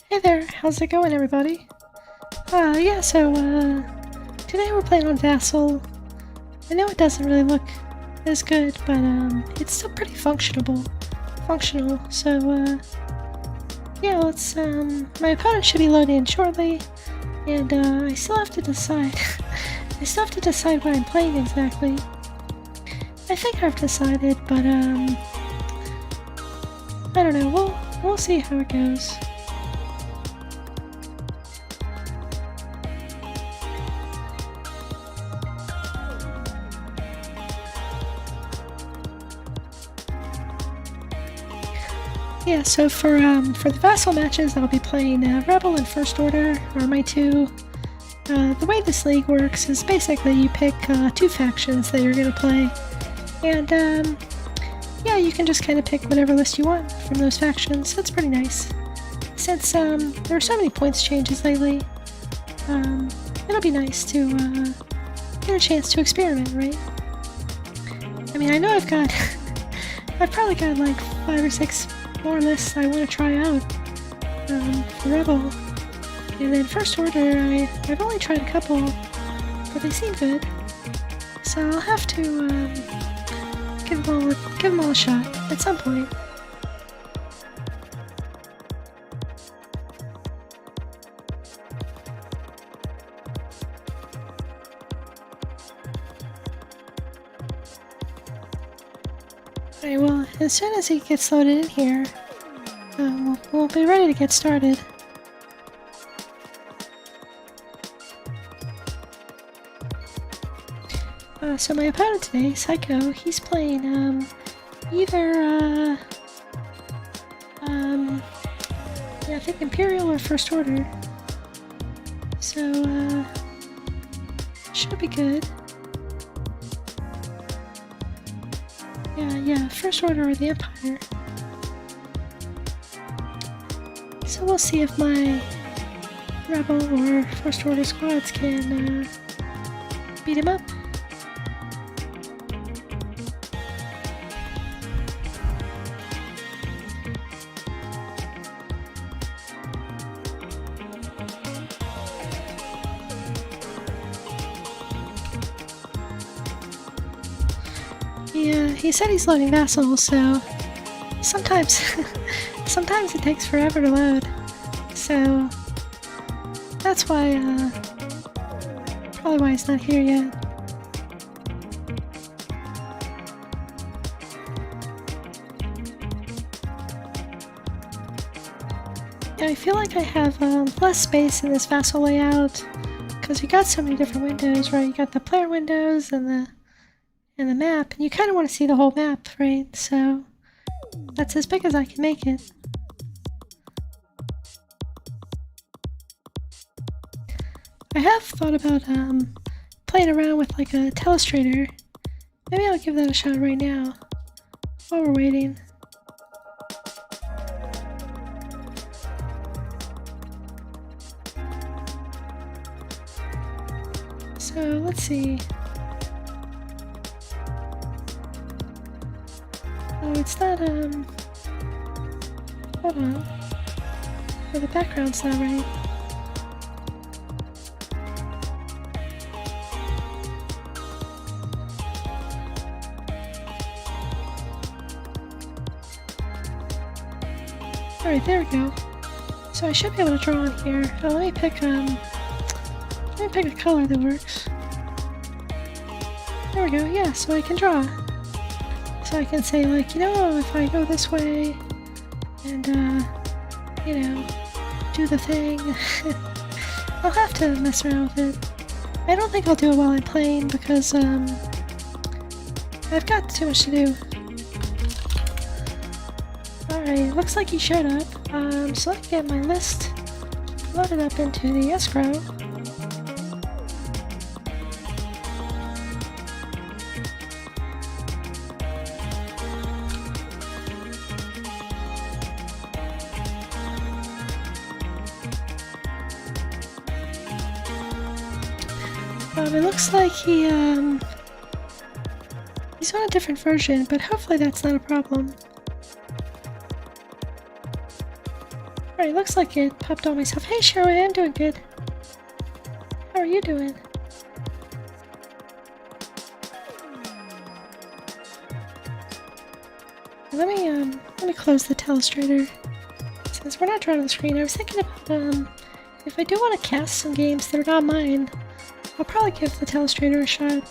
Hey there, how's it going, everybody? Today we're playing on Vassal. I know it doesn't really look as good, but, it's still pretty functional, so, yeah, my opponent should be loading in shortly, and, I still have to decide, what I'm playing exactly. I think I've decided, but, I don't know, we'll see how it goes. Yeah, so for the Vassal matches, I'll be playing Rebel and First Order, are my two. The way this league works is basically you pick two factions that you're going to play, and yeah, you can just kind of pick whatever list you want from those factions. That's pretty nice. Since there are so many points changes lately, it'll be nice to get a chance to experiment, right? I mean, I know I've probably got like 5 or 6 more lists I want to try out for Rebel. And then First Order, I've only tried a couple, but they seem good. So I'll have to give them all a shot at some point. Alright, well, as soon as he gets loaded in here, we'll be ready to get started. So my opponent today, Sycho, he's playing, either, yeah, I think Imperial or First Order. So, should be good. Yeah, First Order or the Empire. So we'll see if my Rebel or First Order squads can, beat him up. Yeah, he said he's loading Vassal, so sometimes it takes forever to load. So that's why, probably why he's not here yet. Yeah, I feel like I have less space in this Vassal layout because we got so many different windows, right? You got the player windows and the map, and you kind of want to see the whole map, right? So that's as big as I can make it. I have thought about playing around with like a telestrator. Maybe I'll give that a shot right now while we're waiting. So let's see. Oh, it's not, hold on. Oh, the background's not right. Alright, there we go. So I should be able to draw on here. Oh, let me pick a color that works. There we go, yeah, so I can draw. So I can say, like, you know, if I go this way and, you know, do the thing, I'll have to mess around with it. I don't think I'll do it while I'm playing because, I've got too much to do. Alright, looks like he showed up. So let me get my list loaded up into the escrow. It looks like he's on a different version, but hopefully that's not a problem. Alright, looks like it popped on myself. Hey Sherry, I'm doing good. How are you doing? Let me close the telestrator. Since we're not drawing the screen, I was thinking about, if I do want to cast some games that are not mine, I'll probably give the telestrator a shot.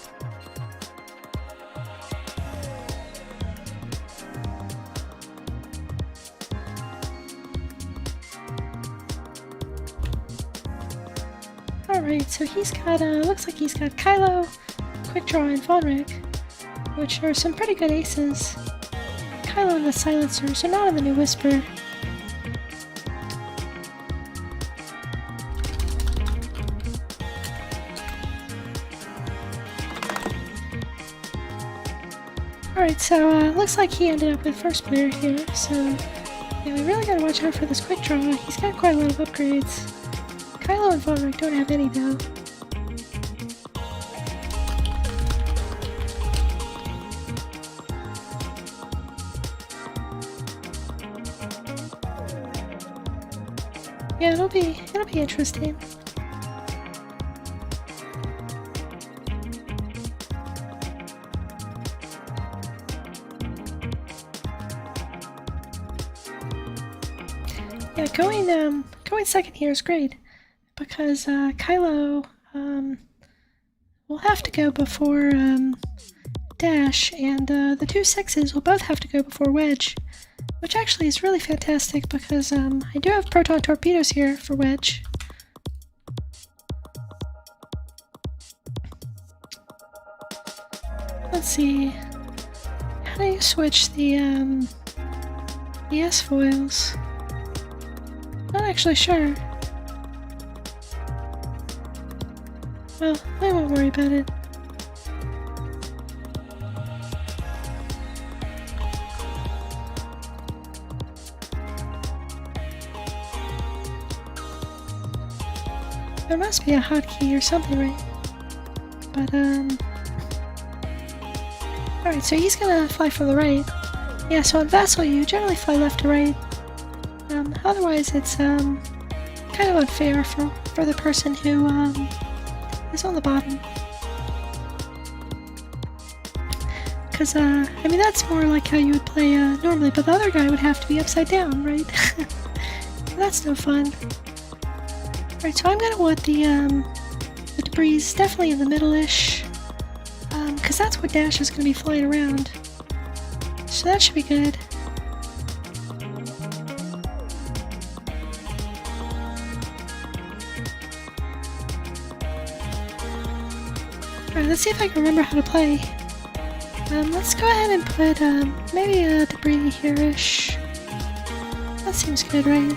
Alright, so he's got, looks like he's got Kylo, Quick Draw, and Vonreg, which are some pretty good aces. Kylo and the Silencer, so not in the new Whisper. Alright, so looks like he ended up with first player here, so yeah, we really gotta watch out for this Quick Draw. He's got quite a lot of upgrades. Kylo and Vonreg don't have any though. Yeah, it'll be interesting. Yeah, going second here is great because Kylo will have to go before Dash, and the two sixes will both have to go before Wedge, which actually is really fantastic because I do have proton torpedoes here for Wedge. Let's see, how do you switch the S-foils? Not actually sure. Well, I won't worry about it. There must be a hotkey or something, right? But, alright, so he's gonna fly from the right. Yeah, so on Vassal you generally fly left to right. Otherwise it's, kind of unfair for the person who, is on the bottom. Because, I mean, that's more like how you would play, normally, but the other guy would have to be upside down, right? That's no fun. Alright, so I'm gonna want the debris definitely in the middle-ish, because that's what Dash is gonna be flying around. So that should be good. Alright, let's see if I can remember how to play. Let's go ahead and put, maybe a debris here-ish. That seems good, right?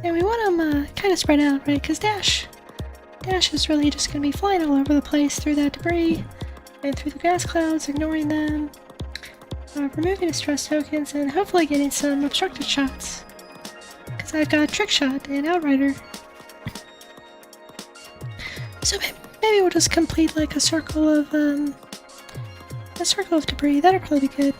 And we want them, kind of spread out, right? Because Dash is really just going to be flying all over the place through that debris, and through the gas clouds, ignoring them, removing his stress tokens, and hopefully getting some obstructed shots. Because I've got Trick Shot and Outrider. So maybe we'll just complete like a circle of debris. That'll probably be good.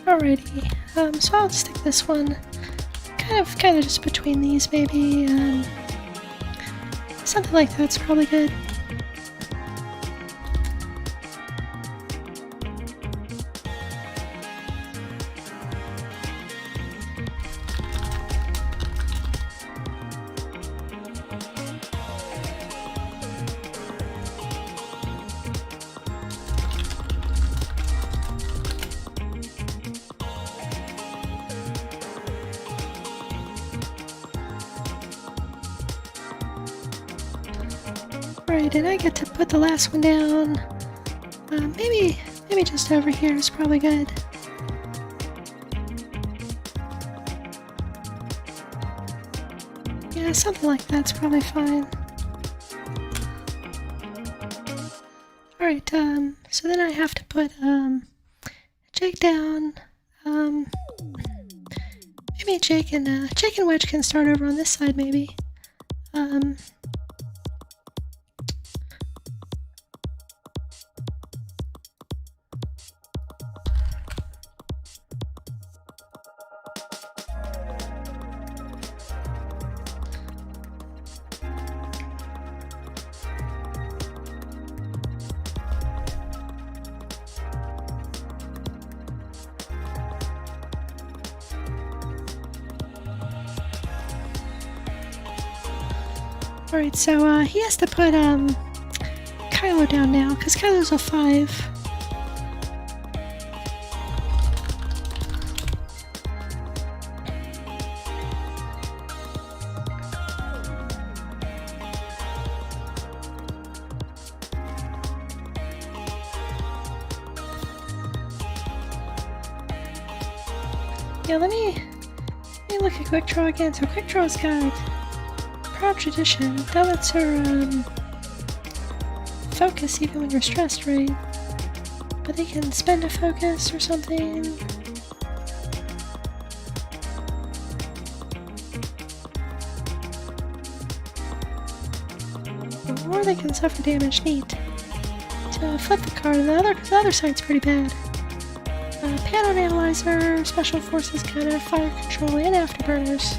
Alrighty, so I'll stick this one kind of just between these, maybe. Something like that's probably good. Right, and I get to put the last one down. Maybe just over here is probably good. Yeah, something like that's probably fine. Alright, so then I have to put Jake down, Maybe Jake and Wedge can start over on this side, maybe. Alright, so he has to put Kylo down now, because Kylo's a 5. Yeah, let me look at Quick Draw again. So Quick Draw's got Proud Tradition. That lets her focus even when you're stressed, right? But they can spend a focus or something. Or they can suffer damage. Neat. To flip the card, the other side's pretty bad. Payload Analyzer, Special Forces Counter, Fire Control, and Afterburners.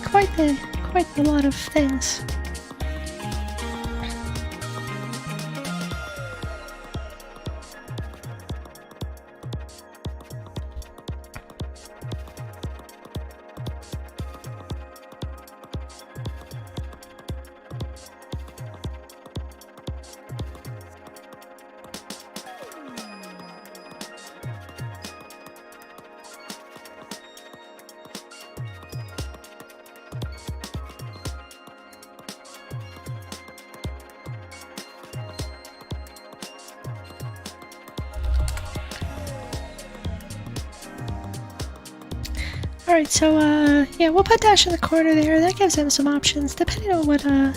Quite the lot of things. Alright, so, yeah, we'll put Dash in the corner there. That gives him some options, depending on what our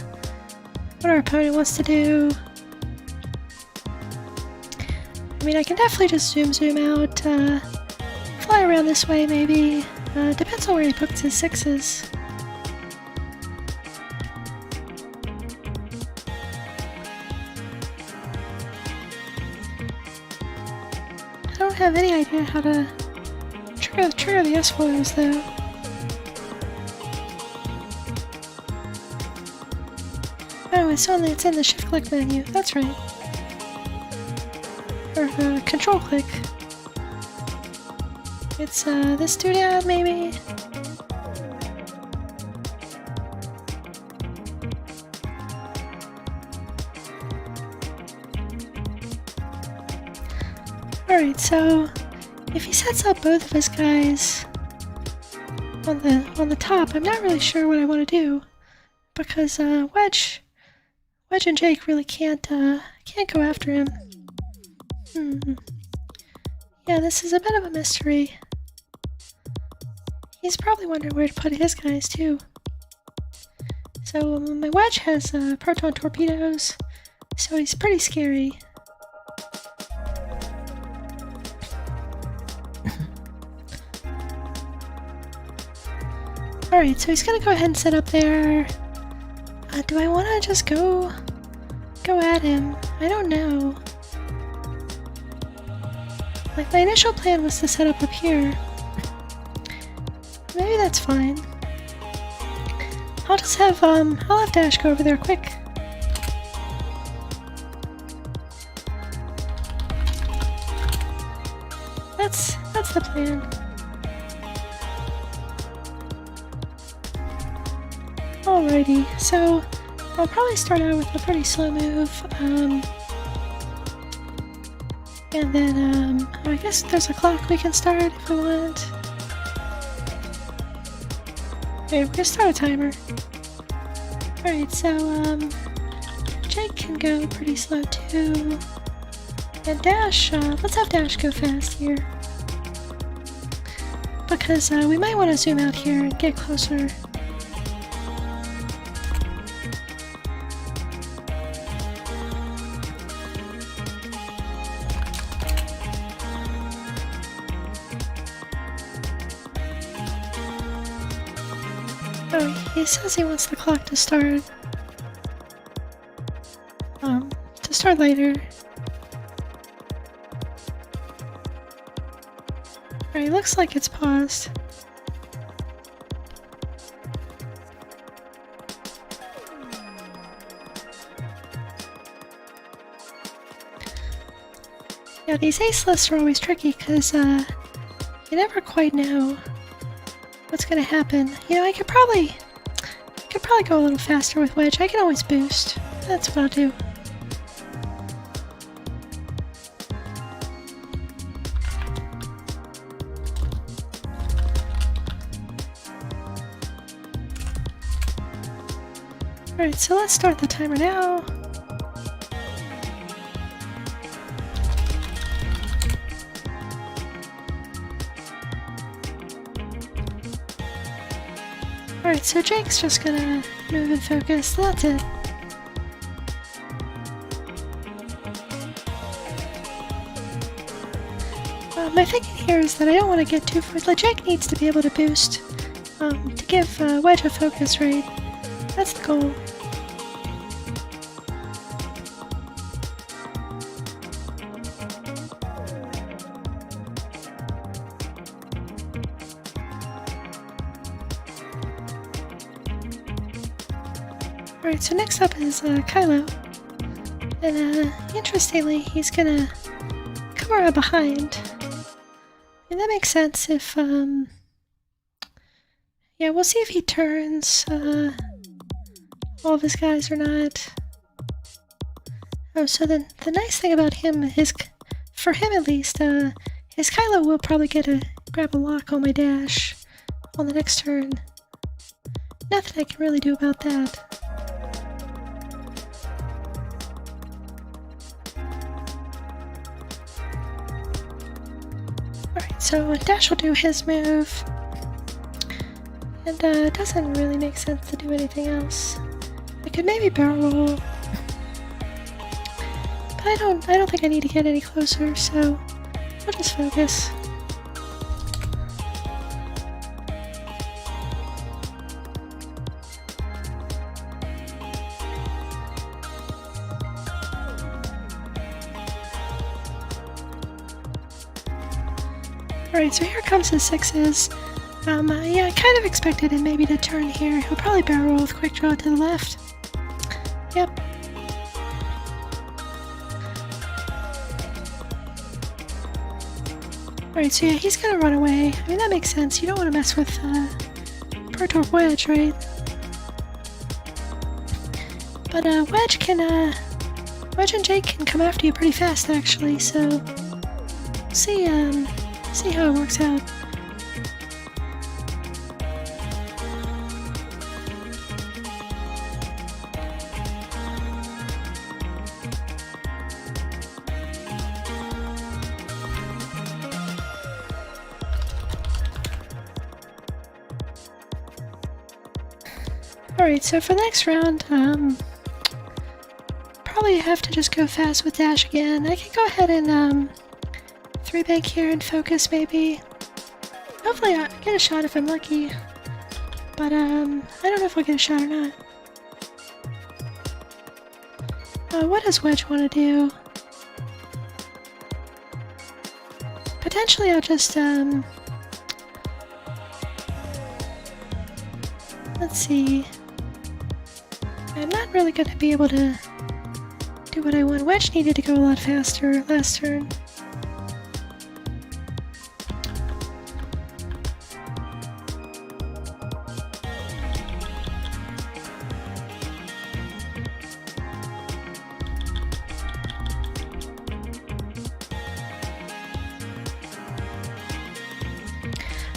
opponent wants to do. I mean, I can definitely just zoom out, fly around this way, maybe. Depends on where he puts his 6s. I don't have any idea how to trigger the S-foils, though. Oh, it's in the shift-click menu. That's right. Or control-click. It's this doodad, maybe? Alright, so if he sets up both of his guys on the top, I'm not really sure what I want to do, because Wedge and Jake really can't go after him. Yeah, this is a bit of a mystery. He's probably wondering where to put his guys too. So my Wedge has proton torpedoes, so he's pretty scary. Alright, so he's gonna go ahead and set up there. Do I want to just go at him? I don't know. Like, my initial plan was to set up here. Maybe that's fine. I'll just have, I'll have Dash go over there quick. That's the plan. Alrighty, so I'll probably start out with a pretty slow move, and then, I guess there's a clock we can start if we want. Okay, we're gonna start a timer. Alright, so, Jake can go pretty slow too. And Dash, let's have Dash go fast here. Because, we might want to zoom out here and get closer. Oh, he says he wants the clock to start. To start later. Alright, looks like it's paused. Yeah, these ace lists are always tricky because you never quite know what's gonna happen. You know, I could probably go a little faster with Wedge. I can always boost. That's what I'll do. Alright, so let's start the timer now. Alright, so Jake's just gonna move and focus. That's it. My thinking here is that I don't want to get too far. Like, Jake needs to be able to boost to give Wedge a focus rate. That's the goal. Alright, so next up is Kylo. And interestingly, he's gonna come around behind. And that makes sense if, yeah, we'll see if he turns all of his guys or not. Oh, so then the nice thing about him is, for him at least, is Kylo will probably grab a lock on my dash on the next turn. Nothing I can really do about that. Alright, so Dash will do his move. And it doesn't really make sense to do anything else. I could maybe barrel roll. But I don't think I need to get any closer, so I'll just focus. Alright, so here comes his sixes. Yeah, I kind of expected him maybe to turn here. He'll probably barrel roll with quick draw to the left. Yep. Alright, so yeah, he's gonna run away. I mean, that makes sense. You don't want to mess with Protor Wedge, right? But Wedge and Jake can come after you pretty fast, actually, so see how it works out. Alright, so for the next round, probably have to just go fast with Dash again. I can go ahead and 3-bank here and focus maybe. Hopefully I'll get a shot if I'm lucky. But I don't know if I'll get a shot or not. What does Wedge want to do? Potentially I'll just let's see. I'm not really going to be able to do what I want. Wedge needed to go a lot faster last turn.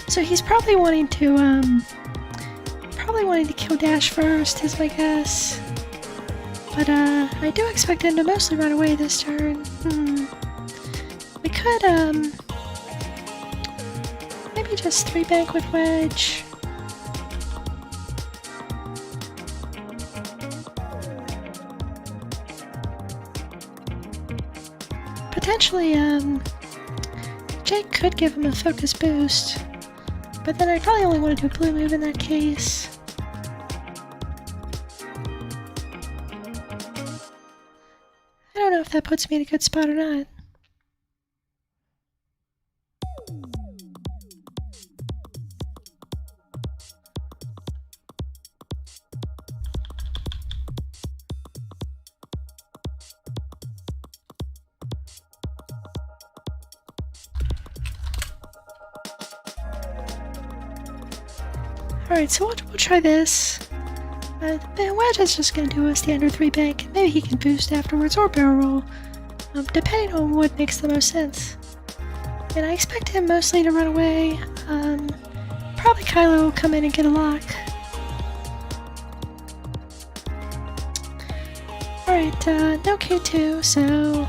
So he's probably wanting to kill Dash first, is my guess. But I do expect him to mostly run away this turn. We could maybe just 3-bank with Wedge. Potentially Jake could give him a focus boost. But then I probably only want to do a blue move in that case. don't know if that puts me in a good spot or not. Alright, so we'll try this. The wedge is just going to do a standard 3 bank, and maybe he can boost afterwards or barrel roll, depending on what makes the most sense. And I expect him mostly to run away. Probably Kylo will come in and get a lock. Alright, no K2, so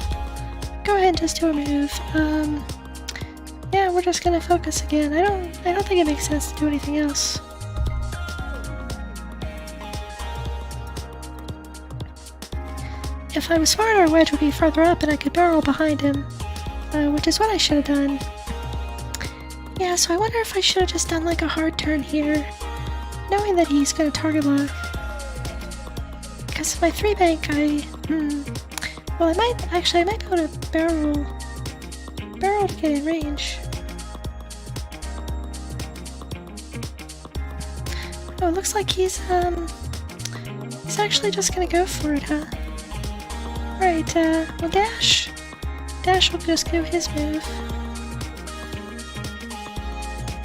go ahead and just do a move. Yeah, we're just gonna focus again. I don't think it makes sense to do anything else. If I was smart, our wedge would be further up and I could barrel behind him, which is what I should have done. Yeah, so I wonder if I should have just done like a hard turn here, knowing that he's gonna target lock. Because if my 3 bank, well, I might be able to barrel to get in range. Oh, it looks like he's actually just gonna go for it, huh? Right, well, Dash will just do his move.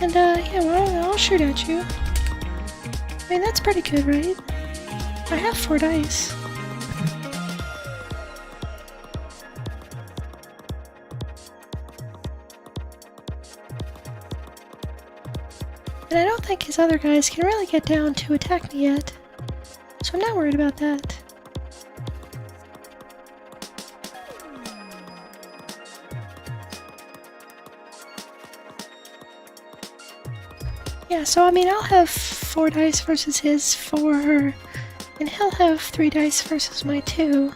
And, yeah, well, I'll shoot at you. I mean, that's pretty good, right? I have 4 dice. And I don't think his other guys can really get down to attack me yet, so I'm not worried about that. Yeah, so I mean, I'll have 4 dice versus his 4, and he'll have 3 dice versus my 2.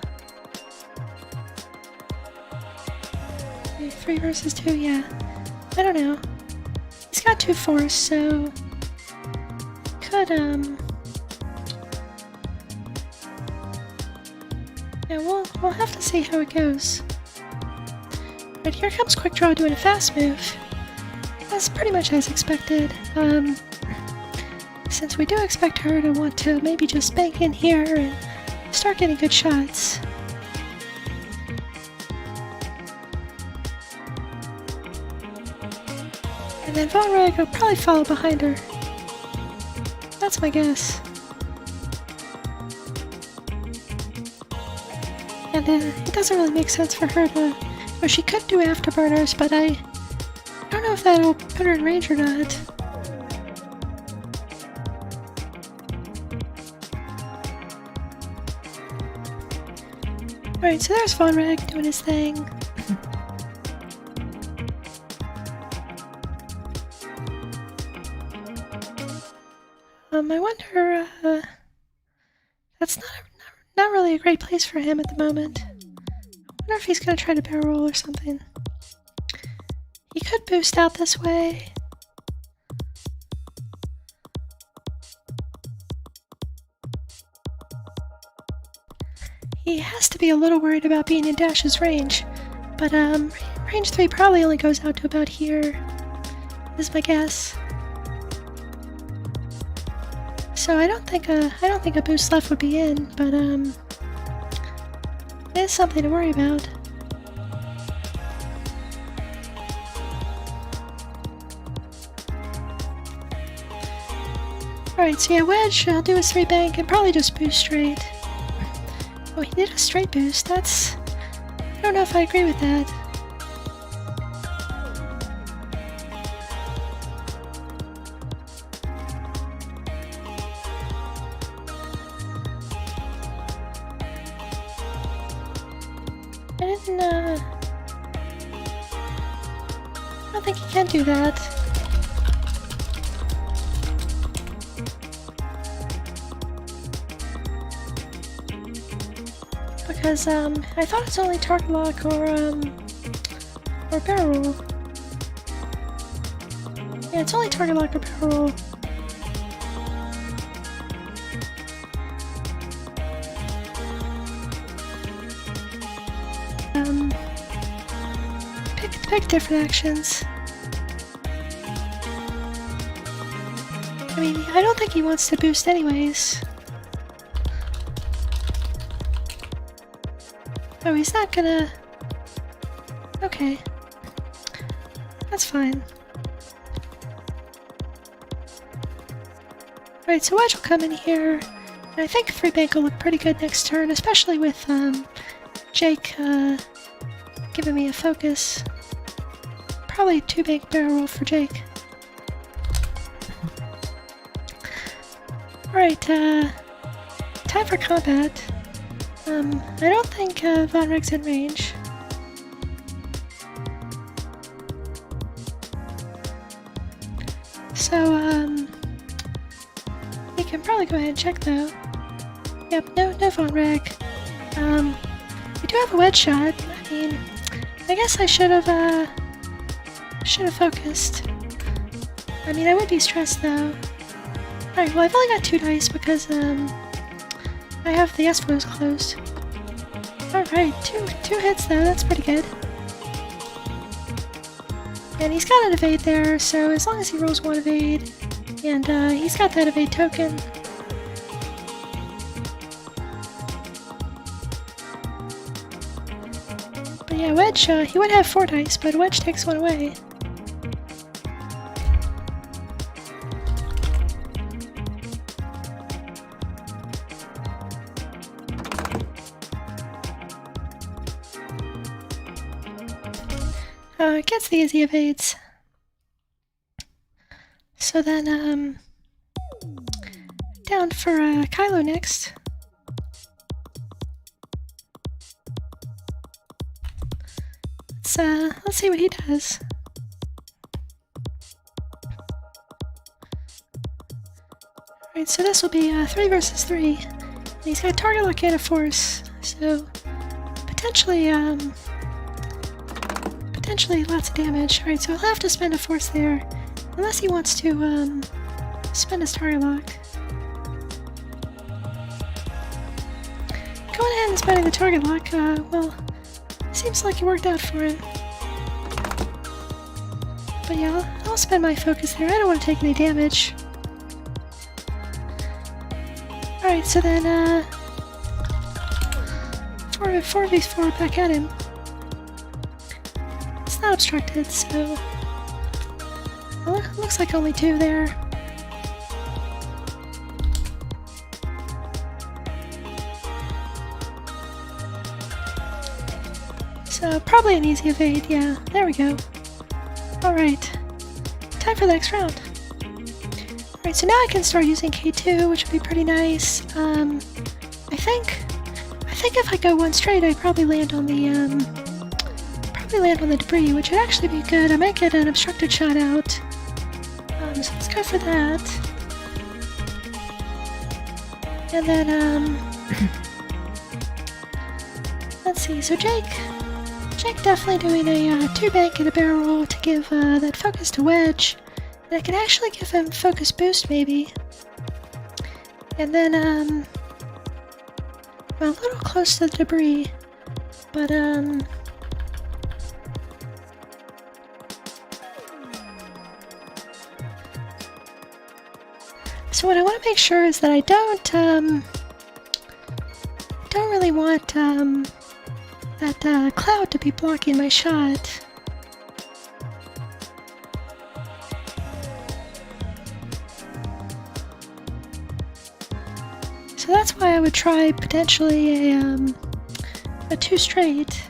3 versus 2, yeah. I don't know. He's got 2 force, so could, yeah, we'll have to see how it goes. Right, here comes Quick Draw doing a fast move. That's pretty much as expected. Since we do expect her to want to maybe just bank in here and start getting good shots. And then Von Reg will probably follow behind her. That's my guess. And it doesn't really make sense for her to... Well, she could do afterburners, but I don't know if that'll put her in range or not. Alright, so there's Von Reg doing his thing. I wonder, that's not really a great place for him at the moment. I wonder if he's gonna try to barrel roll or something. He could boost out this way. He has to be a little worried about being in Dash's range, but range 3 probably only goes out to about here, is my guess. So I don't think a boost left would be in, but it is something to worry about. Alright, so yeah, wedge, I'll do a 3 bank and probably just boost straight. Oh, he did a straight boost. I don't know if I agree with that. I don't think he can do that. Because, I thought it's only target lock or barrel roll. Yeah, it's only target lock or barrel roll. pick different actions. I mean, I don't think he wants to boost anyways. Oh, he's not gonna... Okay. That's fine. Alright, so Wedge will come in here, and I think 3-bank will look pretty good next turn, especially with Jake giving me a focus. Probably 2-bank barrel roll for Jake. Alright, time for combat. I don't think Von Rig's in range. So, we can probably go ahead and check though. Yep, no Von Rig. We do have a wedge shot. I mean, I guess I should have focused. I mean, I would be stressed though. Alright, well I've only got 2 dice because, I have the S-foes closed. Alright, two hits though, that's pretty good. And he's got an evade there, so as long as he rolls 1 evade, and he's got that evade token. But yeah, Wedge, he would have 4 dice, but Wedge takes 1 away. Gets the easy evades. So then, down for Kylo next. Let's see what he does. Alright, so this will be 3 versus 3. And he's got target lock and a force, so potentially lots of damage. Alright, so he'll have to spend a force there, unless he wants to spend his target lock. Going ahead and spending the target lock, well, seems like it worked out for him. But yeah, I'll spend my focus there. I don't want to take any damage. Alright, so then, 4v4 back at him. It's not obstructed, so... Well, it looks like only 2 there. So, probably an easy evade, yeah. There we go. Alright. Time for the next round. Alright, so now I can start using K2, which would be pretty nice. I think if I go 1 straight, I'd probably land on the, debris, which would actually be good. I might get an obstructed shot out. So let's go for that. And then, let's see, so Jake definitely doing a 2-bank and a barrel roll to give that focus to Wedge. And I can actually give him focus boost, maybe. And then, I'm a little close to the debris, but, so what I want to make sure is that I don't really want, that cloud to be blocking my shot. So that's why I would try potentially a 2 straight.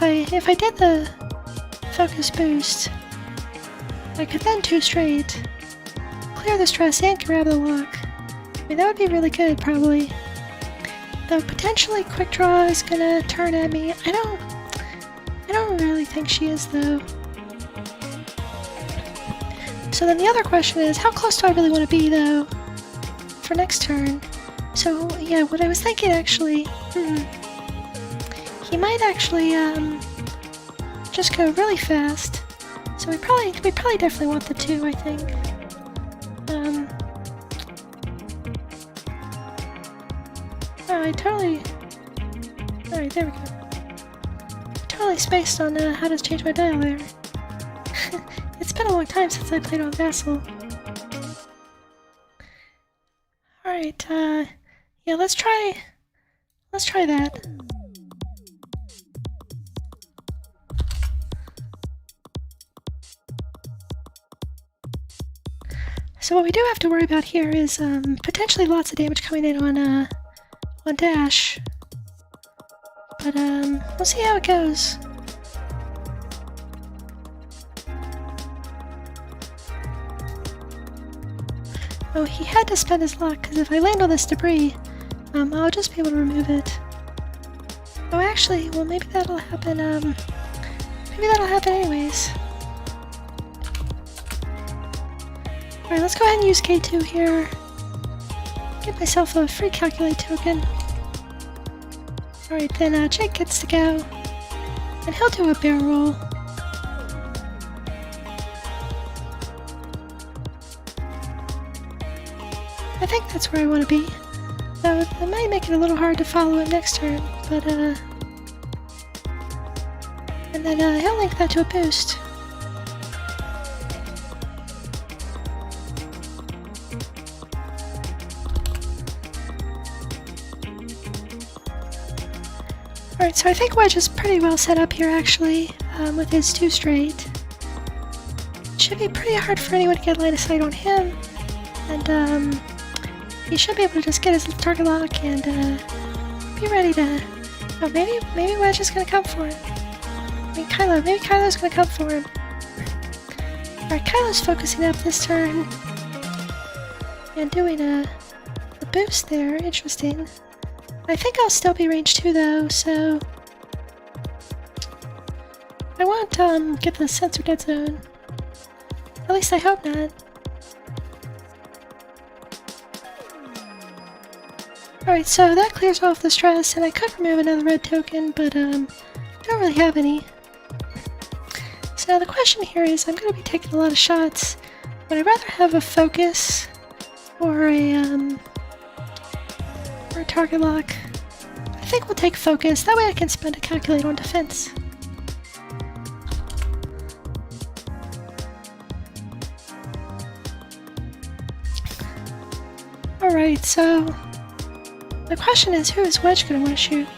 If I did the focus boost, I could then 2 straight, clear the stress and grab the lock. I mean, that would be really good, probably. Though potentially Quick Draw is gonna turn at me. I don't really think she is, though. So then the other question is, how close do I really want to be, though, for next turn? So, yeah, what I was thinking, actually, he might actually, just go really fast. So we probably definitely want the 2, I think. Oh, I totally Alright, there we go. Totally spaced on how to change my dial there. It's been a long time since I played on Vassal. Alright, yeah, let's try that. So what we do have to worry about here is potentially lots of damage coming in on dash. But we'll see how it goes. Oh, he had to spend his luck, because if I land on this debris, I'll just be able to remove it. Oh, actually, well, maybe that'll happen, anyways. Alright, let's go ahead and use K2 here. Get myself a free calculate token. Alright, then Jake gets to go. And he'll do a barrel roll. I think that's where I want to be. Though it might make it a little hard to follow him next turn, but and then he'll link that to a boost. Alright, so I think Wedge is pretty well set up here actually, with his 2 straight. It should be pretty hard for anyone to get line of sight on him, and he should be able to just get his target lock and be ready to... Oh, maybe Wedge is gonna come for him. I mean, maybe Kylo's gonna come for him. Alright, Kylo's focusing up this turn and doing a boost there. Interesting. I think I'll still be range 2 though, so I won't get the sensor dead zone. At least I hope not. Alright, so that clears off the stress, and I could remove another red token, but don't really have any. So now the question here is, I'm going to be taking a lot of shots. Would I rather have a focus or a target lock? I think we'll take focus, that way I can spend a calculate on defense. Alright, so the question is, who is Wedge gonna want to shoot?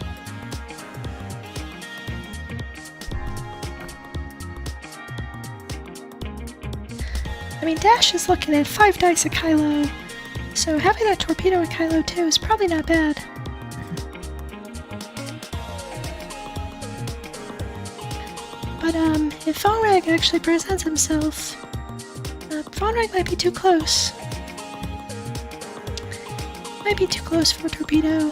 I mean, Dash is looking at 5 dice at Kylo, so having a torpedo at Kylo too is probably not bad. But if Vonreg actually presents himself, Vonreg might be too close. Might be too close for a torpedo.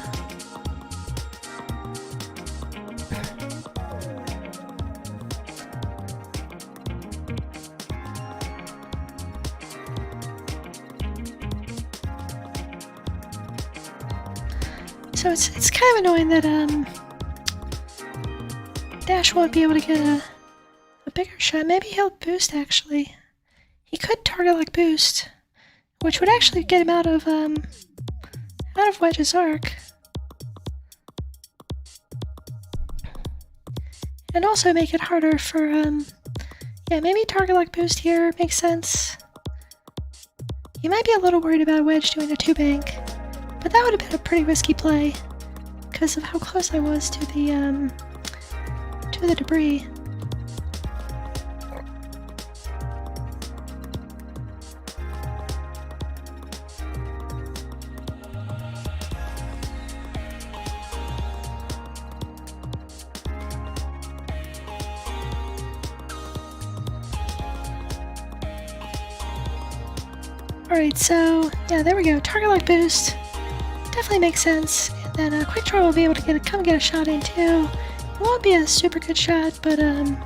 So it's kind of annoying that Dash won't be able to get a bigger shot. Maybe he'll boost actually. He could target like boost, which would actually get him out of Wedge's arc. And also make it harder for, yeah, maybe target lock boost here makes sense. You might be a little worried about Wedge doing a 2-bank, but that would have been a pretty risky play because of how close I was to the debris. Alright, so yeah, there we go. Target lock boost definitely makes sense. And then Quick Draw will be able to come get a shot in too. It won't be a super good shot, but it'll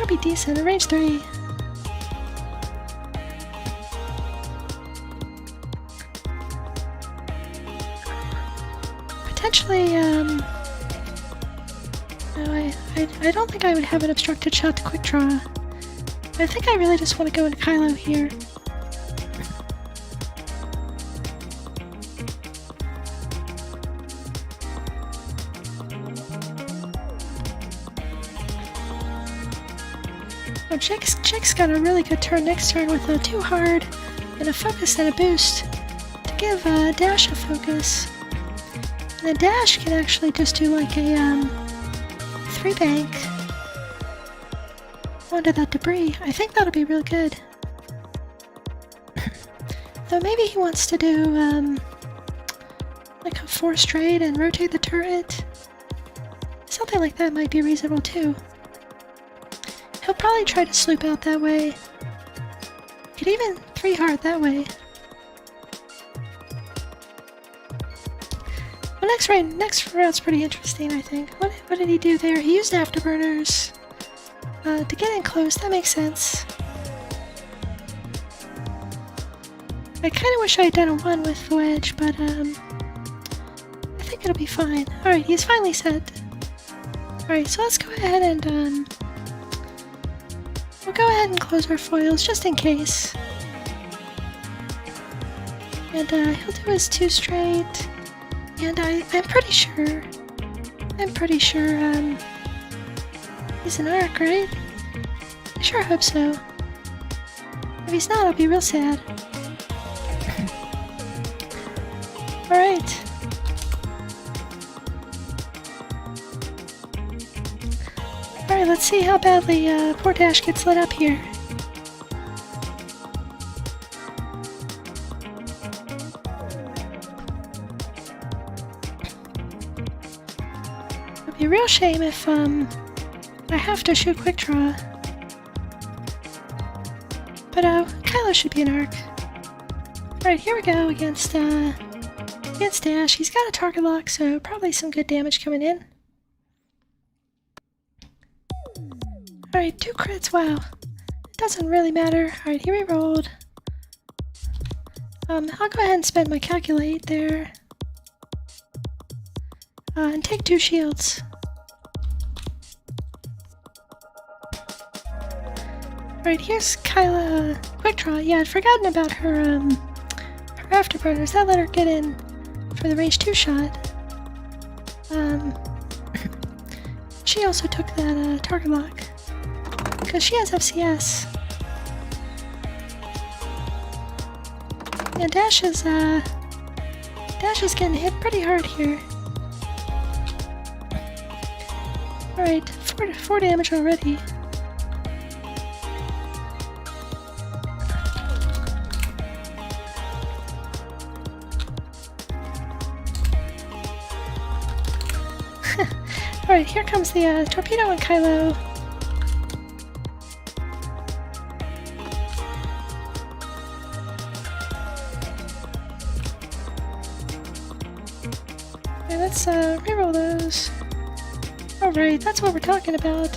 be decent. A range 3. Potentially, no, I don't think I would have an obstructed shot to Quick Draw. I think I really just want to go into Kylo here. Oh, Jake's got a really good turn next turn with a 2 hard and a focus and a boost to give Dash a focus. And then Dash can actually just do like a 3 bank onto that debris. I think that'll be real good. Though maybe he wants to do like a 4 straight and rotate the turret. Something like that might be reasonable too. He'll probably try to sloop out that way. Could even 3 hard that way. Well, next route's pretty interesting, I think. What did he do there? He used afterburners to get in close. That makes sense. I kind of wish I had done a 1 with the wedge, but I think it'll be fine. Alright, he's finally set. Alright, so let's go ahead and we'll go ahead and close our foils just in case. And he'll do his 2 straight. And I'm pretty sure he's an arc, right? I sure hope so. If he's not, I'll be real sad. Alright. Alright, let's see how badly poor Dash gets lit up here. It'd be a real shame if I have to shoot quick draw. But Kylo should be an arc. Alright, here we go against Dash. He's got a target lock, so probably some good damage coming in. Alright, 2 crits, wow. It doesn't really matter. Alright, he re-rolled. I'll go ahead and spend my calculate there. And take 2 shields. Alright, here's Kyla quick draw. Yeah, I'd forgotten about her afterburners. That let her get in for the range 2 shot. She also took that target lock because she has FCS. And Dash is getting hit pretty hard here. Alright, 4 damage already. Alright, here comes the torpedo and Kylo. Okay, let's reroll those. Alright, that's what we're talking about.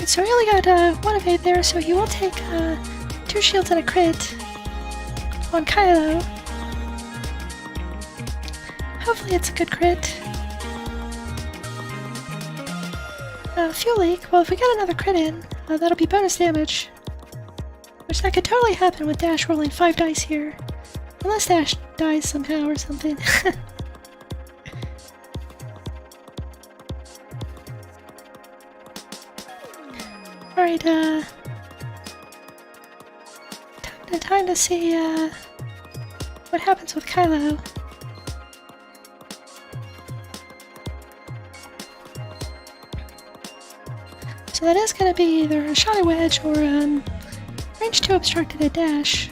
So he only got 1 evade there, so he will take 2 shields and a crit on Kylo. Hopefully it's a good crit. Fuel leak. Well, if we get another crit in, that'll be bonus damage. Which that could totally happen with Dash rolling 5 dice here. Unless Dash dies somehow or something. Alright, time to see what happens with Kylo. So that is going to be either a shotty wedge or range 2 obstructed at Dash.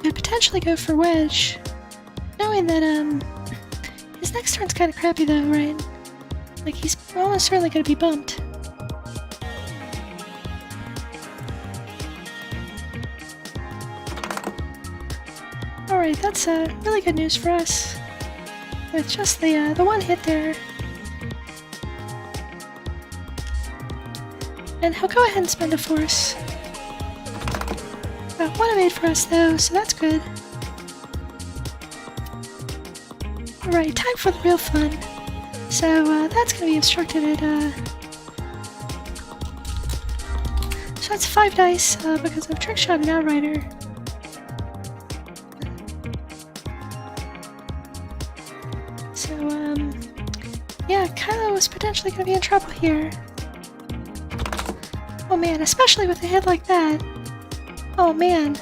Could potentially go for wedge, knowing that his next turn's kind of crappy though, right? Like, he's almost certainly going to be bumped. Alright, that's really good news for us. With just the 1 hit there. And he'll go ahead and spend a force. 1 evade for us though, so that's good. Alright, time for the real fun. So that's going to be obstructed at... So that's 5 dice because I've trick shot an outrider. So, yeah, Kylo was potentially going to be in trouble here. Oh man, especially with a hit like that. Oh man.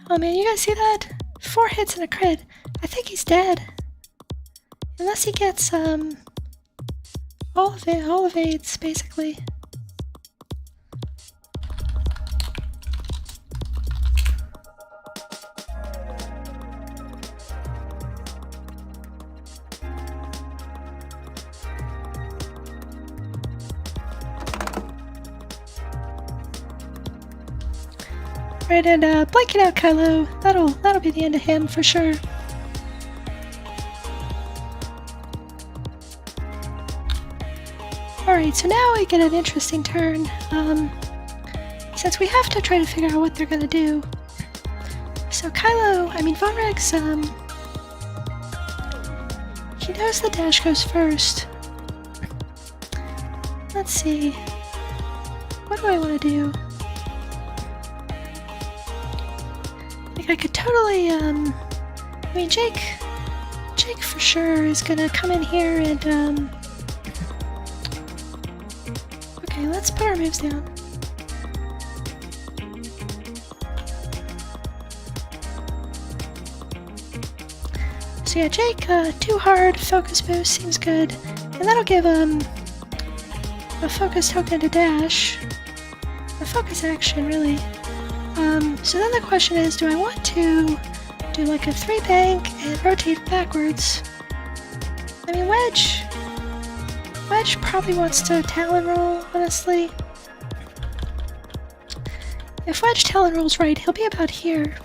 Oh man, you guys see that? 4 hits and a crit. I think he's dead. Unless he gets, all of AIDS, basically. Right, and blanking out Kylo. That'll be the end of him for sure. Alright, so now we get an interesting turn. Since we have to try to figure out what they're gonna do. So Von Rex, he knows the dash goes first. Let's see. What do I want to do? Like, I could totally, Jake for sure is gonna come in here and, okay, let's put our moves down. So yeah, Jake, too hard, focus boost seems good, and that'll give, a focus token to dash. A focus action, really. So then the question is, do I want to do like a 3 bank and rotate backwards? I mean, Wedge probably wants to Talon roll, honestly. If Wedge Talon rolls right, he'll be about here,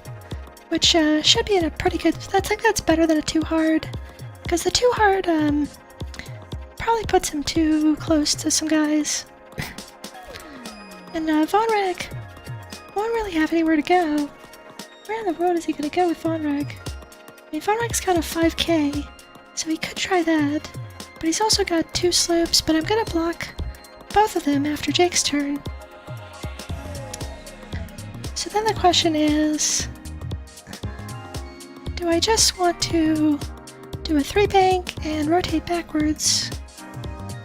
which should be in a pretty good. I think that's better than a 2 hard, because the 2 hard probably puts him too close to some guys. And Von Reg won't really have anywhere to go. Where in the world is he gonna go with Von Reg? I mean, Von Reg's got a 5k, so he could try that. But he's also got 2 slopes, but I'm gonna block both of them after Jake's turn. So then the question is, do I just want to do a 3 bank and rotate backwards?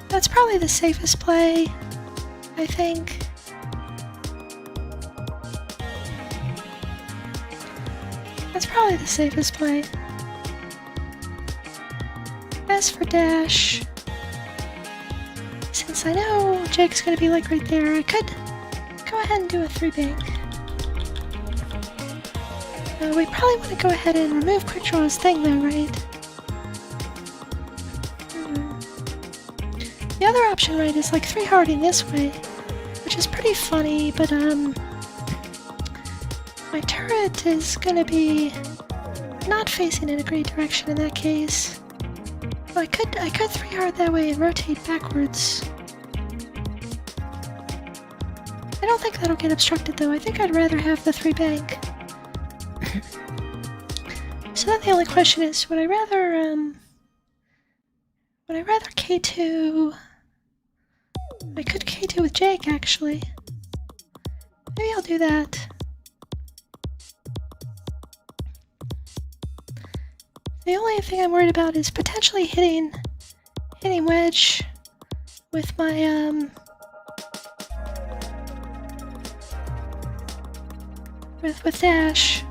That's probably the safest play, I think. That's probably the safest play. As for dash, since I know Jake's gonna be like right there, I could go ahead and do a 3 bank. We probably want to go ahead and remove Quick Draw's thing though, right? The other option, right, is like 3 harding this way, which is pretty funny, but my turret is gonna be not facing in a great direction in that case. Well, I could 3 hard that way and rotate backwards. I don't think that'll get obstructed though. I think I'd rather have the 3 bank. So then the only question is, would I rather K2? I could K2 with Jake, actually. Maybe I'll do that. The only thing I'm worried about is potentially hitting Wedge with my with dash.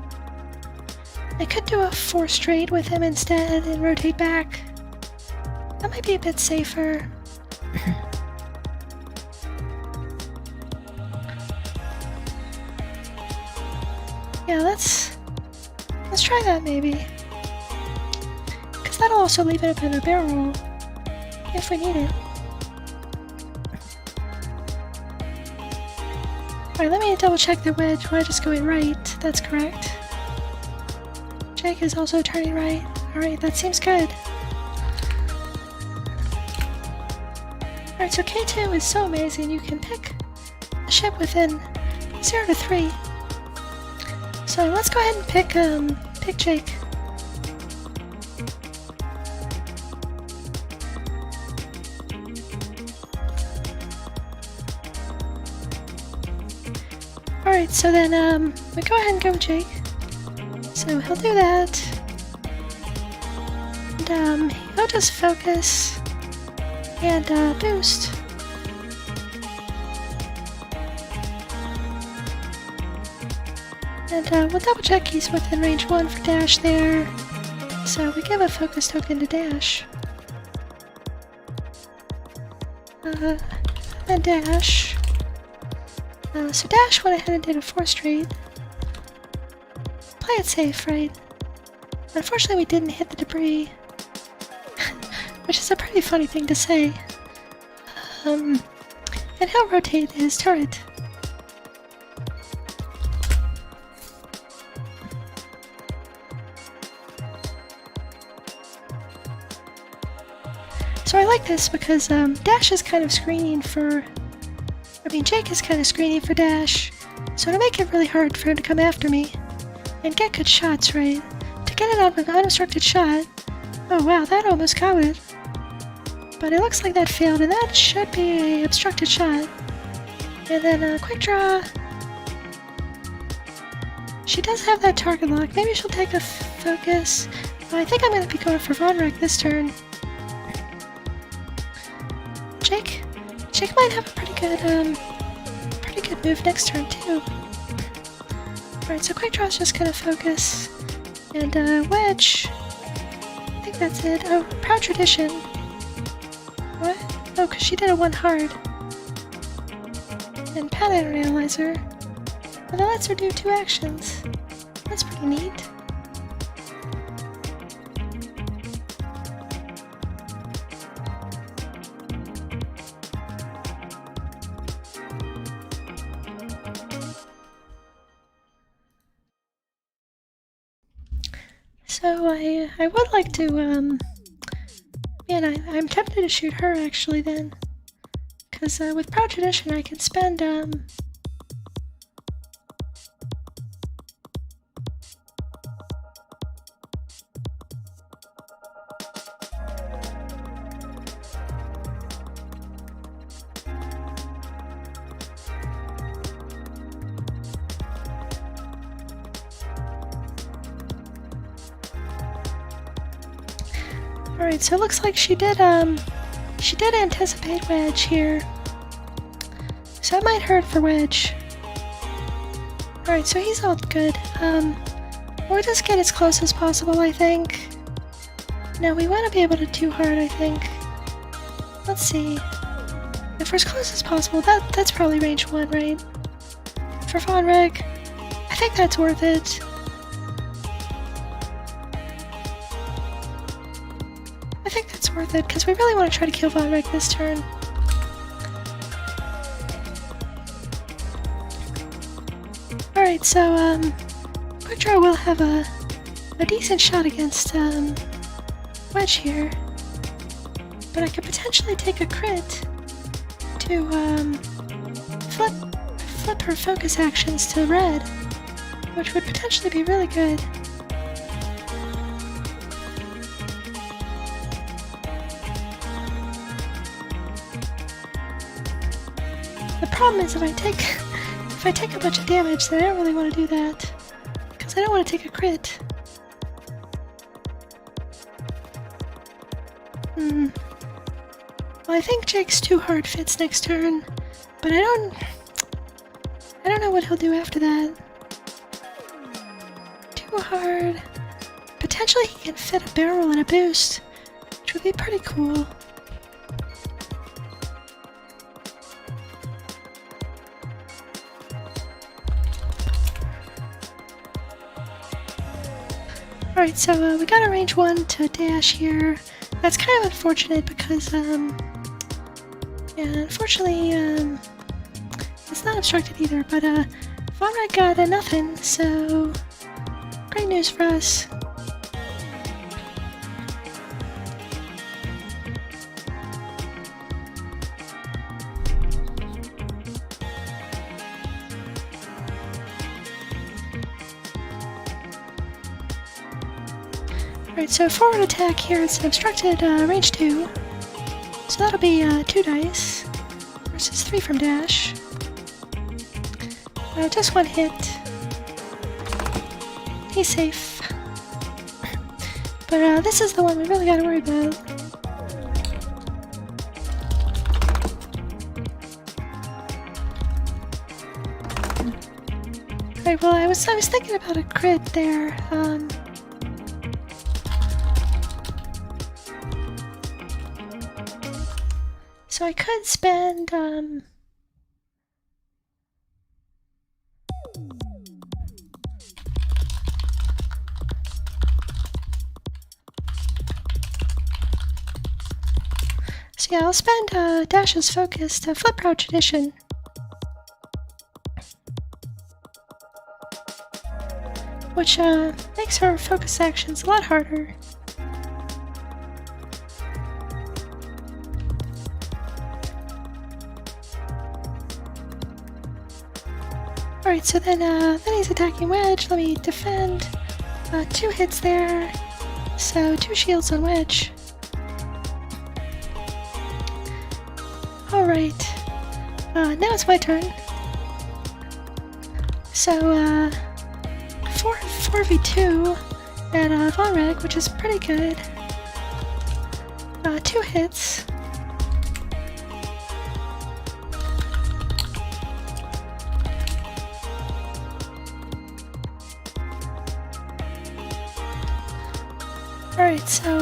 I could do a 4 straight with him instead and rotate back. That might be a bit safer. Yeah, let's try that maybe. Because that'll also leave it up in a barrel roll if we need it. Alright, let me double check the wedge. Wedge is going right. That's correct. Jake is also turning right. Alright, that seems good. Alright, so K2 is so amazing. You can pick a ship within 0 to 3. So let's go ahead and pick Jake. Alright, so then we go ahead and go with Jake. So he'll do that. And he'll just focus and boost. And we'll double check he's within range 1 for dash there. So we give a focus token to dash. Then dash. So dash went ahead and did a 4 straight. Play it safe, right? Unfortunately we didn't hit the debris. Which is a pretty funny thing to say. And he'll rotate his turret. So I like this because Dash is kind of screening for... Jake is kind of screening for Dash. So to make it really hard for him to come after me and get good shots, right? To get an unobstructed shot... Oh wow, that almost counted. But it looks like that failed, and that should be a obstructed shot. And then a quick draw. She does have that target lock. Maybe she'll take a focus. I think I'm going to be going for Von Wreck this turn. Jake might have a pretty good move next turn too. Alright, so quick draw is just going to focus. And wedge. I think that's it. Oh, Proud Tradition. What? Oh, because she did a 1 hard. And Pattern Analyzer. And that lets her do 2 actions. That's pretty neat. So I would like to, man, I'm tempted to shoot her actually then. Because with Proud Tradition I can spend, Alright, so it looks like she did anticipate wedge here. So that might hurt for wedge. Alright, so he's all good. We'll just get as close as possible, I think. No, we want to be able to 2 hard, I think. Let's see. If we're as close as possible, that's probably range 1, right? For Von Wreck, I think that's worth it. I think that's worth it, because we really want to try to kill Von Wreck this turn. Alright, so, quick draw will have a decent shot against, wedge here. But I could potentially take a crit to, flip her focus actions to red, which would potentially be really good. The problem is if I take a bunch of damage, then I don't really want to do that, because I don't want to take a crit. Well, I think Jake's 2 hard fits next turn, but I don't know what he'll do after that. 2 hard. Potentially he can fit a barrel and a boost, which would be pretty cool. Alright, so we got a range 1 to dash here. That's kind of unfortunate because, yeah, unfortunately, it's not obstructed either, but, Von Wreck got a nothing, so great news for us. Alright, so forward attack here, it's an obstructed range 2. So that'll be 2 dice versus 3 from dash. Just one hit. He's safe. But this is the one we really gotta worry about. Alright, well I was thinking about a crit there. So I could spend so yeah, I'll spend Dash's focus to flip route tradition. Which makes her focus actions a lot harder. Alright, so then he's attacking Wedge. Let me defend. 2 hits there. So 2 shields on Wedge. Alright. Now it's my turn. So, 4v2 at Vonreg, which is pretty good. 2 hits. Alright, so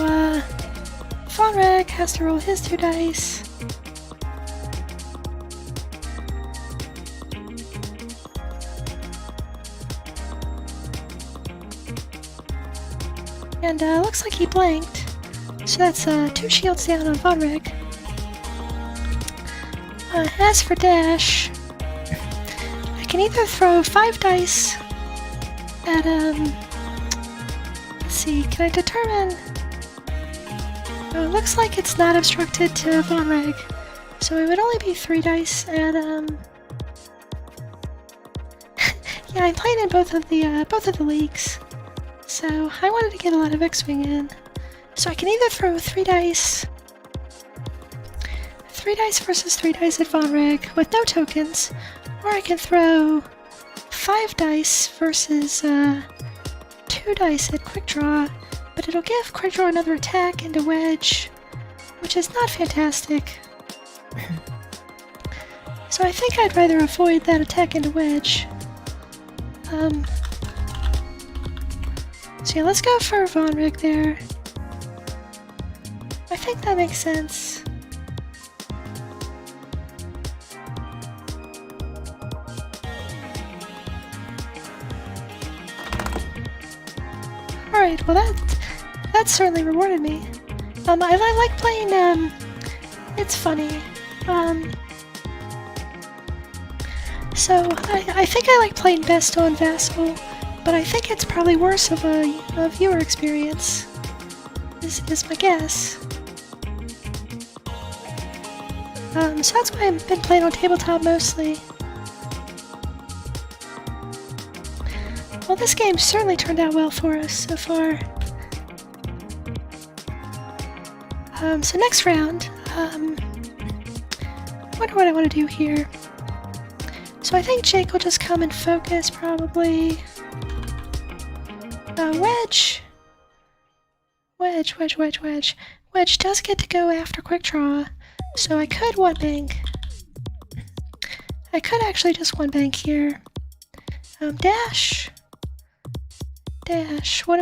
Vonreg has to roll his 2 dice. And looks like he blanked. So that's 2 shields down on Vonreg. As for Dash, I can either throw 5 dice at let's see, can I determine? Oh, it looks like it's not obstructed to Vonreg. So it would only be 3 dice at yeah, I'm playing in both of the leagues. So I wanted to get a lot of X-Wing in. So I can either throw 3 dice. 3 dice versus 3 dice at Vonreg with no tokens. Or I can throw 5 dice versus 2 dice at Quick Draw. But it'll give Quick Draw another attack into Wedge, which is not fantastic. So I think I'd rather avoid that attack into Wedge. So yeah, let's go for Vonreg there. I think that makes sense. Alright, well that certainly rewarded me. I like playing, it's funny. So I think I like playing Besto and Vassal, but I think it's probably worse of a viewer experience, is my guess. So that's why I've been playing on tabletop mostly. Well, this game certainly turned out well for us so far. So next round, I wonder what I want to do here. So I think Jake will just come and focus, probably. Wedge. Wedge does get to go after Quick Draw, so I could 1-bank. I could actually just 1-bank here. Dash. What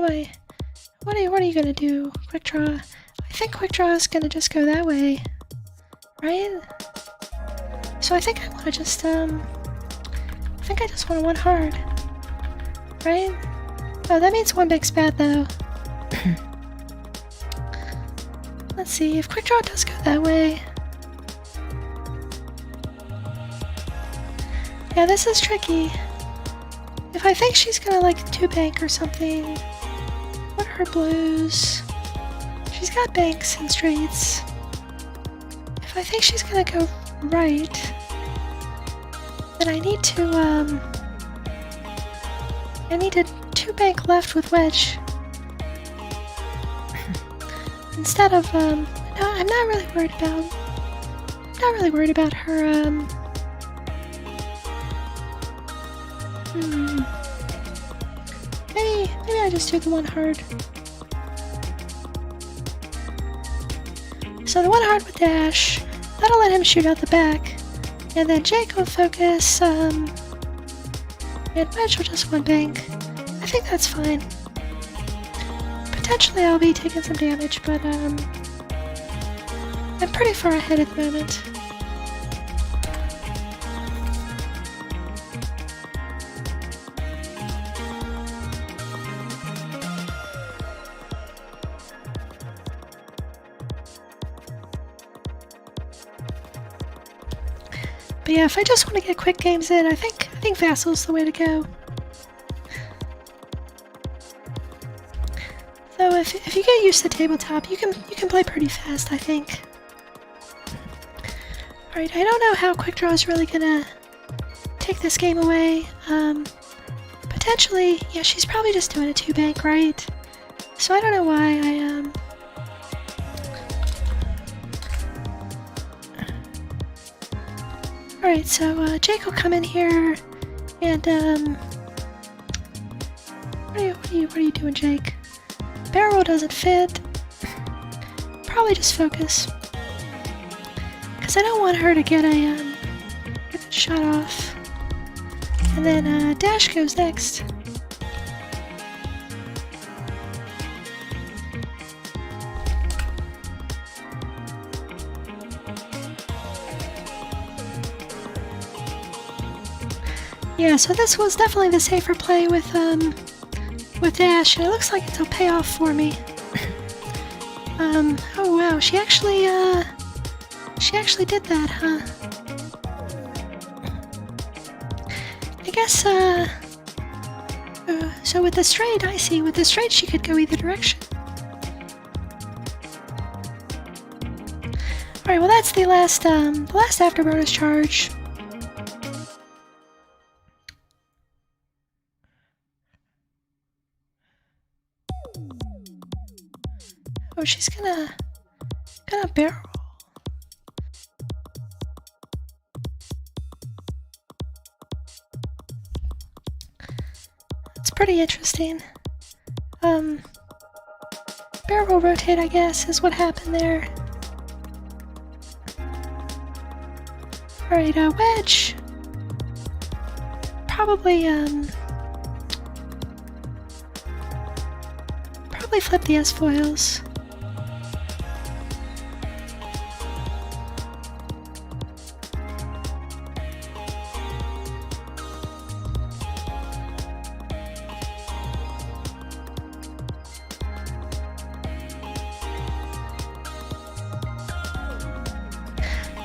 are you gonna do? Quick Draw. I think Quick Draw is gonna just go that way, right? So I think I want to just I think I just want to 1 hard, right? Oh, that means 1-bank's bad though. Let's see if Quick Draw does go that way. Yeah, this is tricky. If I think she's gonna like 2-bank or something, what are her blues? She's got banks and straights. If I think she's gonna go right, then I need to 2-bank left with Wedge. Instead of no, I'm not really worried about her Maybe I just do the one hard. So the one hard with dash, that'll let him shoot out the back. And then Jake will focus, and Wedge will just one bank. I think that's fine. Potentially I'll be taking some damage, but I'm pretty far ahead at the moment. But yeah, if I just want to get quick games in, I think Vassal's the way to go. So if you get used to tabletop, you can play pretty fast, I think. Alright, I don't know how Quick Draw is really gonna take this game away. Potentially, yeah, she's probably just doing a 2-bank, right? So I don't know why Alright, so Jake will come in here, and what are you doing, Jake? Barrel doesn't fit. Probably just focus, because I don't want her to get a shot off. And then dash goes next. Yeah, so this was definitely the safer play with dash, and it looks like it'll pay off for me. Oh wow, she actually did that, huh? I guess, so with the straight, I see, with the straight she could go either direction. Alright, well that's the last afterburners charge. Oh, she's gonna barrel. It's pretty interesting. Barrel rotate, I guess, is what happened there. Alright, Wedge. Probably flip the S-foils.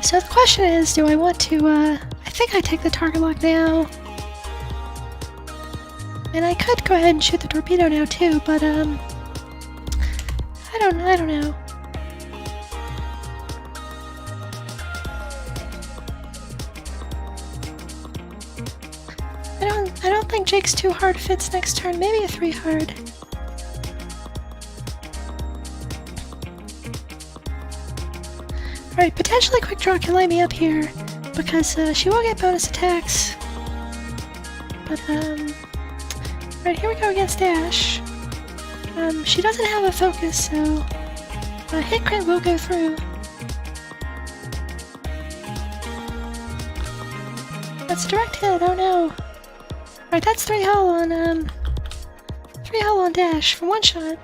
So the question is, do I want to, I think I take the target lock now. And I could go ahead and shoot the torpedo now too, but I don't know. I don't think Jake's 2 hard fits next turn, maybe a 3 hard. Alright, potentially Quick Draw can lay me up here, because she will get bonus attacks. But, alright, here we go against dash. She doesn't have a focus, so hit crit will go through. That's a direct hit, oh no. Alright, that's 3 hull on dash from 1 shot.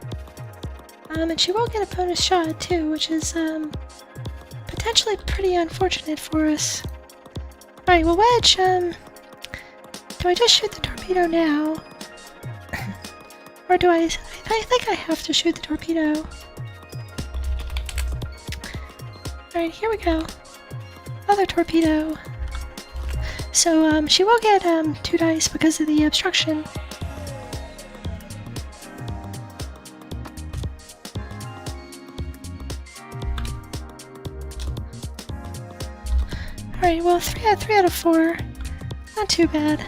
And she will get a bonus shot too, which is potentially pretty unfortunate for us. Alright, well Wedge, do I just shoot the torpedo now? Or do I think I have to shoot the torpedo. Alright, here we go. Other torpedo. So, she will get 2 dice because of the obstruction. Alright, well, 3 out of 4. Not too bad.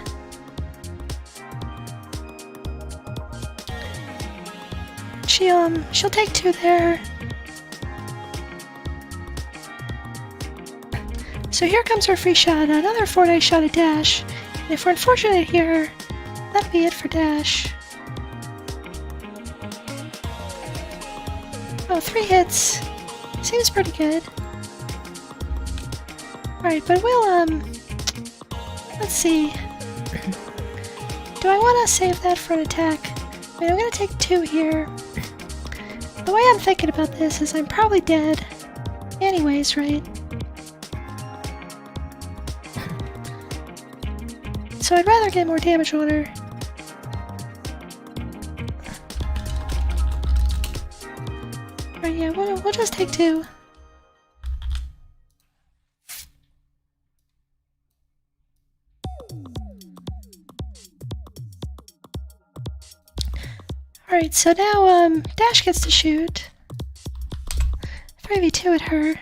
She'll take 2 there. So here comes our free shot, another 4-dice shot at dash. And if we're unfortunate here, that'll be it for dash. Oh, 3 hits. Seems pretty good. Alright, but we'll, let's see. Do I want to save that for an attack? I mean, I'm gonna take 2 here. The way I'm thinking about this is I'm probably dead. Anyways, right? So I'd rather get more damage on her. Alright, yeah, we'll just take 2. Alright, so now, Dash gets to shoot. 3v2 at her.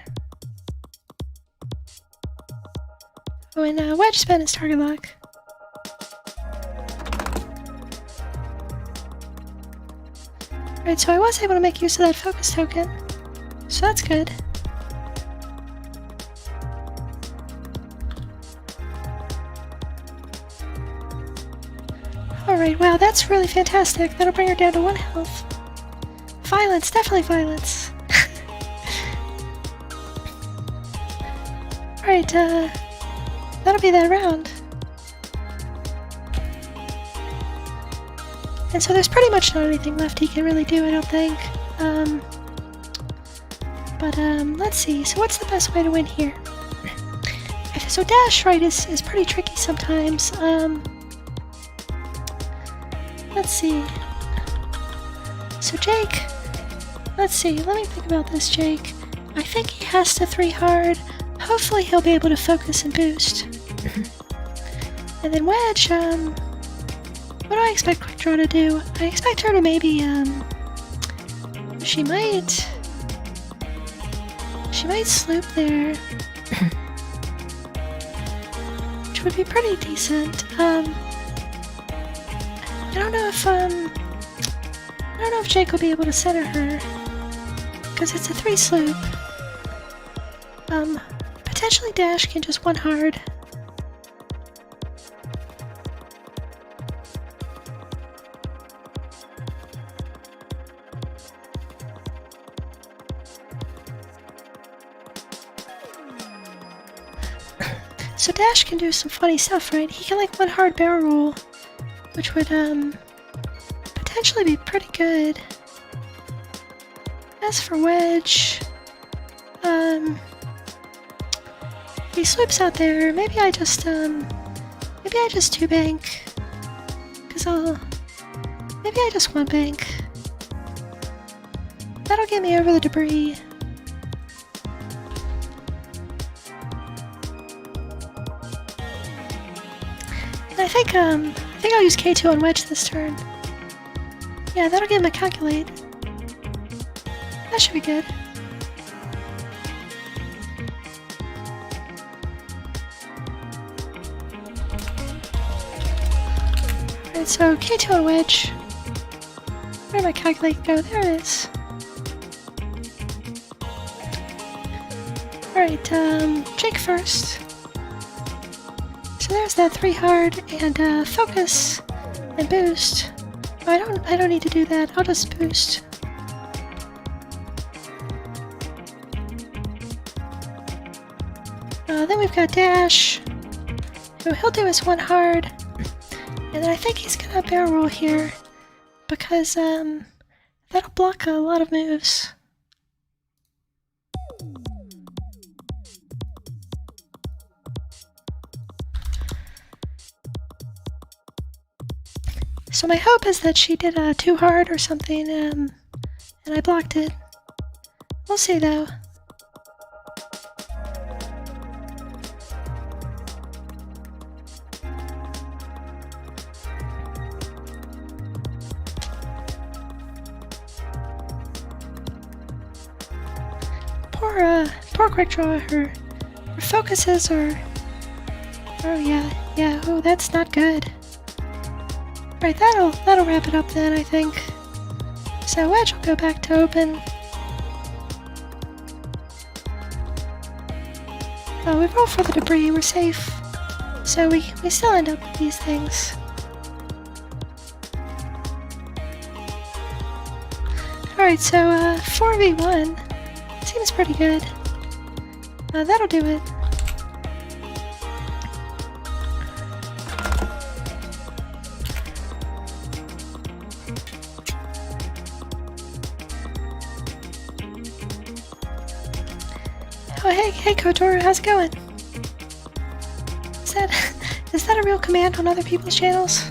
Oh, and Wedge spent his target lock. Alright, so I was able to make use of that focus token. So that's good. Alright, wow, that's really fantastic. That'll bring her down to 1 health. Violence, definitely violence. Alright, that'll be that round. And so there's pretty much not anything left he can really do, I don't think. Let's see. So what's the best way to win here? So dash, right, is pretty tricky sometimes. Let's see. So Jake, let's see. Let me think about this, Jake. I think he has to 3 hard. Hopefully he'll be able to focus and boost. And then Wedge, what do I expect Quick Draw to do? I expect her to maybe, she might sloop there. Which would be pretty decent. I don't know if Jake will be able to center her. Because it's a 3 sloop. Potentially Dash can just 1 hard. So Dash can do some funny stuff, right? He can like 1 hard barrel roll, which would potentially be pretty good. As for Wedge, he slips out there. Maybe I just 2 bank, maybe I just 1 bank. That'll get me over the debris. I think I'll use K2 on Wedge this turn. Yeah, that'll give him a calculate. That should be good. Alright, so K2 on Wedge. Where did my calculate go? There it is. Alright, Jake first. So there's that 3 hard and focus and boost. Oh, I don't need to do that. I'll just boost. Then we've got Dash. So he'll do his 1 hard, and then I think he's gonna barrel roll here because that'll block a lot of moves. So my hope is that she did a 2 hard or something, and I blocked it. We'll see though. Poor Quick Draw. Her focuses are. Oh yeah. Oh, that's not good. Right, that'll wrap it up then, I think. So Wedge will go back to open. Oh, we roll for the debris, we're safe. So we still end up with these things. Alright, so 4v1 seems pretty good. That'll do it. Oh, hey, KOTOR, how's it going? Is that a real command on other people's channels?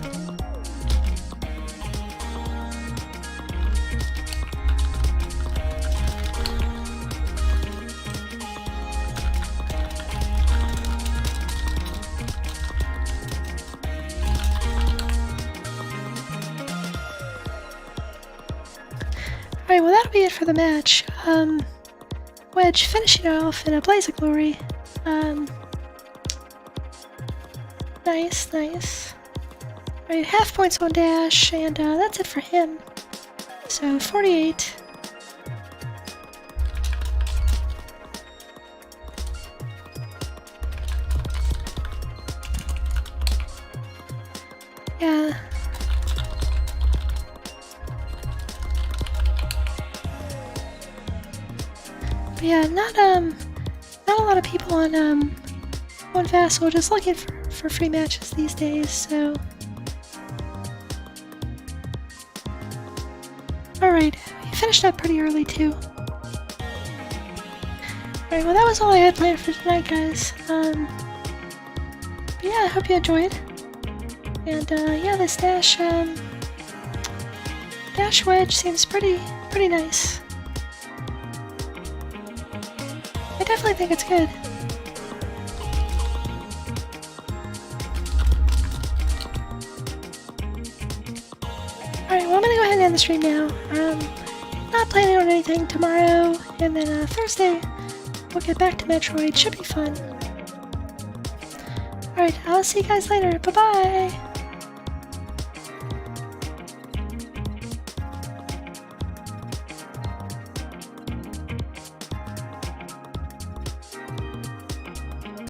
Alright, well that'll be it for the match. Wedge finishing off in a blaze of glory. Nice. Alright, half points on dash, and that's it for him. So 48. Yeah. But yeah, not a lot of people on Vassal just looking for free matches these days, so. Alright, we finished up pretty early too. Alright, well that was all I had planned for tonight, guys. But yeah, I hope you enjoyed. And yeah, this dash wedge seems pretty nice. I definitely think it's good. Alright, well I'm gonna go ahead and end the stream now. Not planning on anything tomorrow, and then Thursday we'll get back to Metroid. Should be fun. Alright, I'll see you guys later. Bye-bye!